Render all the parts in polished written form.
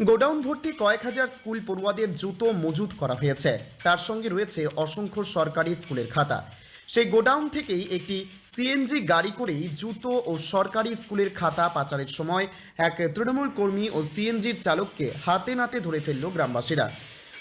Godown ভর্তি কয়েক হাজার স্কুল পড়ুয়াদের জুতো মজুত করা হয়েছে। তার সঙ্গে রয়েছে অসংখ্য সরকারি স্কুলের খাতা। সেই গোডাউন থেকেই একটি সিএনজি গাড়ি করেই জুতো ও সরকারি স্কুলের খাতা পাচারের সময় এক তৃণমূল কর্মী ও সিএনজির চালককে হাতে নাতে ধরে ফেলল গ্রামবাসীরা।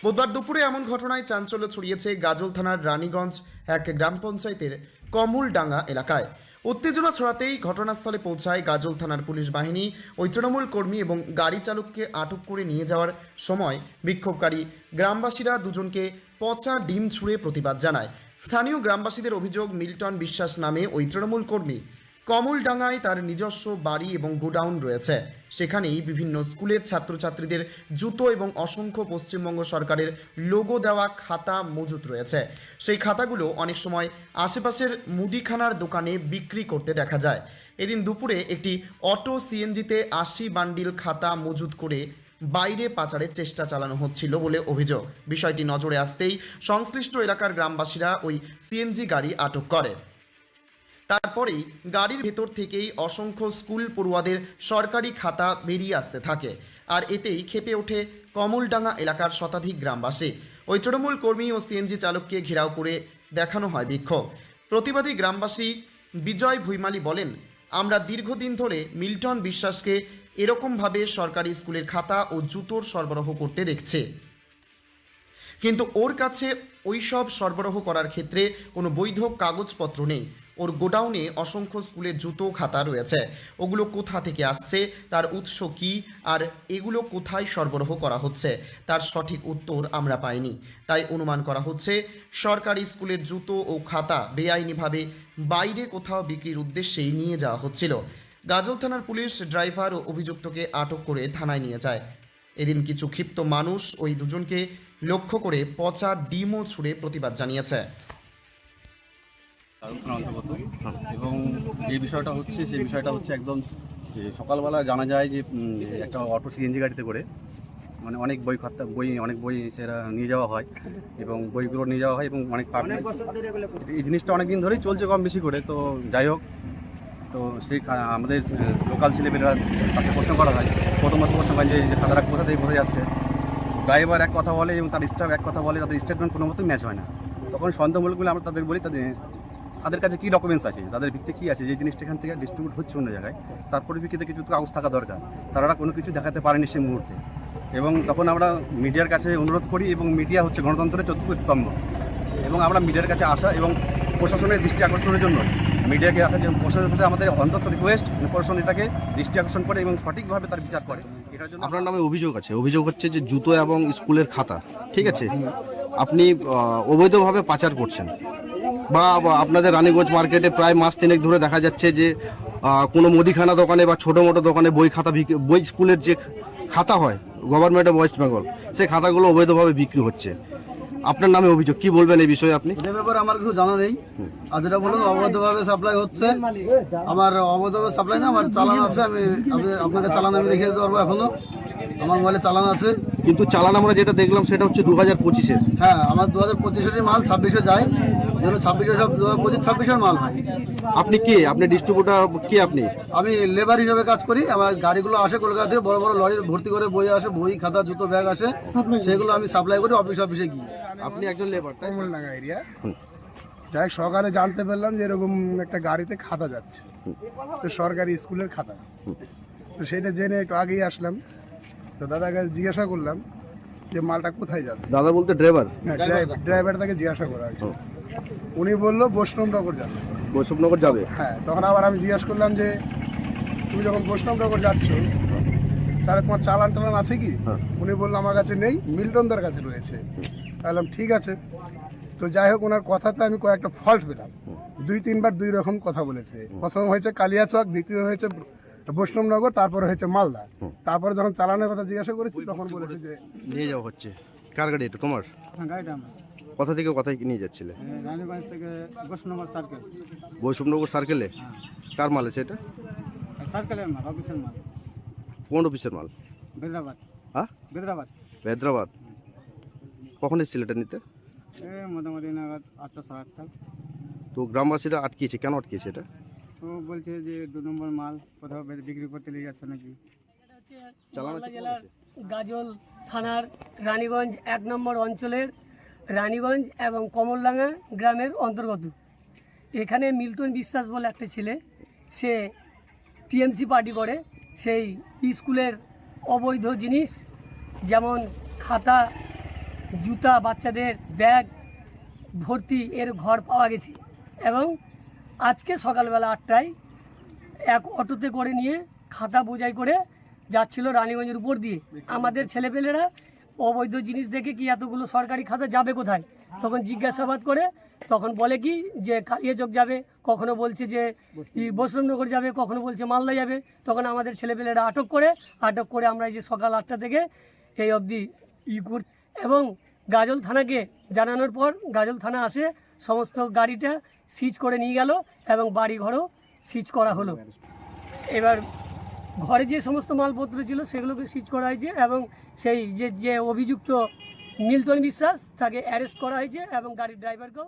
বুধবার দুপুরে এমন ঘটনায় চাঞ্চল্য ছড়িয়েছে গাজল থানার রানীগঞ্জ এক গ্রাম পঞ্চায়েতের কমলডাঙ্গা এলাকায়। উত্তেজনা ছড়াতেই ঘটনাস্থলে পৌঁছায় গাজল থানার পুলিশ বাহিনী। ওই তৃণমূল কর্মী এবং গাড়ি চালককে আটক করে নিয়ে যাওয়ার সময় বিক্ষোভকারী গ্রামবাসীরা দুজনকে পচা ডিম ছুঁড়ে প্রতিবাদ জানায়। স্থানীয় গ্রামবাসীদের অভিযোগ, মিল্টন বিশ্বাস নামে ওই তৃণমূল কর্মী কমলডাঙ্গায় তার নিজস্ব বাড়ি এবং গোডাউন রয়েছে। সেখানেই বিভিন্ন স্কুলের ছাত্রছাত্রীদের জুতো এবং অসংখ্য পশ্চিমবঙ্গ সরকারের লোগো দেওয়া খাতা মজুত রয়েছে। সেই খাতাগুলো অনেক সময় আশেপাশের মুদিখানার দোকানে বিক্রি করতে দেখা যায়। এদিন দুপুরে একটি অটো সিএনজিতে ৮০ বান্ডিল খাতা মজুত করে বাইরে পাচারের চেষ্টা চালানো হচ্ছিল বলে অভিযোগ। বিষয়টি নজরে আসতেই সংশ্লিষ্ট এলাকার গ্রামবাসীরা ওই সিএনজি গাড়ি আটক করে। তারপরেই গাড়ির ভেতর থেকেই অসংখ্য স্কুল পড়ুয়াদের সরকারি খাতা বেরিয়ে আসতে থাকে। আর এতেই ক্ষেপে ওঠে কমলডাঙ্গা এলাকার শতাধিক গ্রামবাসী। ওই তৃণমূল কর্মী ও সিএনজি চালককে ঘেরাও করে দেখানো হয় বিক্ষোভ। প্রতিবাদী গ্রামবাসী বিজয় ভুইমালি বলেন, আমরা দীর্ঘদিন ধরে মিল্টন বিশ্বাসকে এরকমভাবে সরকারি স্কুলের খাতা ও জুতোর সরবরাহ করতে দেখছে, কিন্তু ওর কাছে ওই সব সরবরাহ করার ক্ষেত্রে কোনো বৈধ কাগজপত্র নেই। ওর গোডাউনে অসংখ্য স্কুলের জুতো খাতা রয়েছে। ওগুলো কোথা থেকে আসছে, তার উৎস কী, আর এগুলো কোথায় সরবরাহ করা হচ্ছে তার সঠিক উত্তর আমরা পাইনি। তাই অনুমান করা হচ্ছে সরকারি স্কুলের জুতো ও খাতা বেআইনিভাবে বাইরে কোথাও বিক্রির উদ্দেশ্যেই নিয়ে যাওয়া হচ্ছিল। গাজল থানার পুলিশ ড্রাইভার ও অভিযুক্তকে আটক করে থানায় নিয়ে যায়। এদিন কিছু ক্ষিপ্ত মানুষ ওই দুজনকে লক্ষ্য করে পচা ডিমও ছুঁড়ে প্রতিবাদ জানিয়েছে। অন্তর্গত এবং যে বিষয়টা হচ্ছে সেই বিষয়টা হচ্ছে একদম সকালবেলা জানা যায় যে একটা অটো সিএনজি গাড়িতে করে মানে অনেক বই খাতা অনেক বই সেটা নিয়ে যাওয়া হয় এবং বইগুলো নিয়ে যাওয়া হয় এবং অনেক পাবলিক এই জিনিসটা অনেক দিন ধরেই চলছে কম বেশি করে। তো যাই হোক, তো সেই আমাদের লোকাল ছেলেমেয়েরা তাকে প্রশ্ন করা হয়, প্রথমত প্রশ্ন হয় যে খাতাটা কোথা থেকে কোথায় যাচ্ছে। ড্রাইভার এক কথা বলে এবং তার স্টাফ এক কথা বলে, তাদের স্টেটমেন্ট কোনো মতো ম্যাচ হয় না। তখন সন্দেহমূলক বলে আমরা তাদের বলি তাদের কাছে কী ডকুমেন্টস আছে, তাদের ভিত্তিতে কী আছে যে জিনিসটা এখান থেকে ডিস্ট্রিবিউট হচ্ছে অন্য জায়গায়, তার পরিপ্রেক্ষিতে কিছু কাগজ থাকা দরকার। তারা কোনো কিছু দেখাতে পারেনি সেই মুহূর্তে। এবং তখন আমরা মিডিয়ার কাছে অনুরোধ করি এবং মিডিয়া হচ্ছে গণতন্ত্রের চতুর্থ স্তম্ভ এবং আমরা মিডিয়ার কাছে আসা এবং প্রশাসনের দৃষ্টি আকর্ষণের জন্য মিডিয়াকে আসা যে প্রশাসনের আমাদের অন্তত রিকোয়েস্ট প্রশাসন এটাকে দৃষ্টি আকর্ষণ করে এবং সঠিকভাবে তার বিচার করে। এটার জন্য আপনার নামে অভিযোগ আছে, অভিযোগ হচ্ছে যে জুতো এবং স্কুলের খাতা, ঠিক আছে, আপনি অবৈধভাবে পাচার করছেন বা আপনাদের রানীগঞ্জ মার্কেটে প্রায় মাস তিনেক ধরে দেখা যাচ্ছে যে কোনো মুদিখানা দোকানে বা ছোটো মোটো দোকানে বই স্কুলের যে খাতা হয় গভর্নমেন্ট অফ ওয়েস্ট বেঙ্গল, সেই খাতাগুলো অবৈধভাবে বিক্রি হচ্ছে। আপনার নামে অভিযোগ, কি বলবেন এই বিষয়ে আপনি? এ ব্যাপারে আমার কিছু জানা নেই। আর যেটা বলুন অবৈধভাবে সাপ্লাই হচ্ছে, আমার অবৈধভাবে সাপ্লাই না, আমার চালান আছে। আমি আপনাকে চালান আমি দেখিয়ে দিতে পারবো, এখনো আমার মোবাইলে চালান আছে। কিন্তু চালান আমরা যেটা দেখলাম সেটা হচ্ছে 2025-এর। হ্যাঁ, আমার 2025-এর মাল 26-এ যায়, যেন 26-এ সব 2025-26-এর মাল হয়। আপনি কে? আপনি ডিস্ট্রিবিউটার কি? আপনি? আমি লেবার হিসেবে কাজ করি। আমার গাড়িগুলো আসে কলকাতা থেকে, বড় বড় লরি ভর্তি করে বই আসে, বই খাতা জুতো ব্যাগ আসে, সেগুলো আমি সাপ্লাই করি অফিসে গিয়ে। আপনি একজন লেবার? কমলডাঙ্গা এরিয়া। যাই সকালে জানতে পারলাম যে এরকম একটা গাড়িতে খাতা যাচ্ছে, তো সরকারি স্কুলের খাতা। তো সেটা জেনে একটু আগেই আসলাম। তো দাদার কাছে জিজ্ঞাসা করলাম যে মালটা কোথায় যাবে। দাদা বলতে ড্রাইভার? ড্রাইভার তাকে জিজ্ঞাসা করা হয়েছে, উনি বললো বৈষ্ণবনগর যাবে। বৈষ্ণবনগর যাবে? হ্যাঁ। তখন আবার আমি জিজ্ঞাসা করলাম যে তুমি যখন বৈষ্ণবনগর যাচ্ছ তাহলে তোমার চালান টালান আছে কি? উনি বললো আমার কাছে নেই, মিল্টনদার কাছে রয়েছে। বললাম ঠিক আছে। তো যাই হোক, ওনার কথাতে আমি কয়েকটা ফল্ট পেলাম। 2-3 বার 2 রকম কথা বলেছে। প্রথম হয়েছে কালিয়াচক, দ্বিতীয় হয়েছে বৈষ্ণবনগর, তারপরে হয়েছে মালদা। তারপরে যখন চালানোর কথা জিজ্ঞাসা করেছি তখন বলেছে যে নিয়ে যাওয়া হচ্ছে। কার গাড়ি এটা? তোমার? গাড়িটা আমার। কোথা থেকে কোথায় নিয়ে যাচ্ছিলে? রানীগঞ্জ থেকে বৈষ্ণবনগর সার্কেল। বৈষ্ণবনগর সার্কেলে? কার মাল আছে এটা? সার্কেলের মাল, অফিসের মাল। কোন অফিসের মাল? বেদরাবাদ। হ্যাঁ, বেদরাবাদ। হায়দ্রাবাদ। কখন এসেছিল এটা নিতে? মোটামুটি নাগাদ 8টা 8:30। তো গ্রামবাসীরা আটকিয়েছে, কেন আটকিয়েছে এটা? তো বলছে যে 2 নম্বর মাল কোথাও বিক্রি করতে নিয়ে যাচ্ছে নাকি। চালান মালদা আছে জেলার গাজল থানার রানীগঞ্জ 1 নম্বর অঞ্চলের রানীগঞ্জ এবং কমলডাঙ্গা গ্রামের অন্তর্গত। এখানে মিল্টন বিশ্বাস বলে একটা ছেলে, সে টিএমসি পার্টি করে। সেই স্কুলের অবৈধ জিনিস যেমন খাতা, জুতা, বাচ্চাদের ব্যাগ ভর্তি এর ঘর পাওয়া গেছে। এবং আজকে সকালবেলা 8টায় এক অটোতে করে নিয়ে খাতা বোঝাই করে যাচ্ছিল রানীগঞ্জের উপর দিয়ে। আমাদের ছেলেপেলেরা অবৈধ জিনিস দেখে কি এতগুলো সরকারি খাতা যাবে কোথায়, তখন জিজ্ঞাসাবাদ করে তখন বলে কি যে কালিয়াচক যাবে, কখনো বলছে যে বৈষ্ণবনগর যাবে, কখনো বলছে মালদা যাবে। তখন আমাদের ছেলেপেলেরা আটক করে আমরা এই যে সকাল 8টা থেকে এই অবধি এবং গাজল থানাকে জানানোর পর গাজল থানা আসে, সমস্ত গাড়িটা সিজ করে নিয়ে গেল এবং বাড়ি ঘরও সিজ করা হলো। এবার ঘরে যে সমস্ত মালপত্র ছিল সেগুলোকে সিজ করা হয়েছে এবং সেই যে অভিযুক্ত মিল্টন বিশ্বাস তাকে অ্যারেস্ট করা হয়েছে এবং গাড়ির ড্রাইভারকেও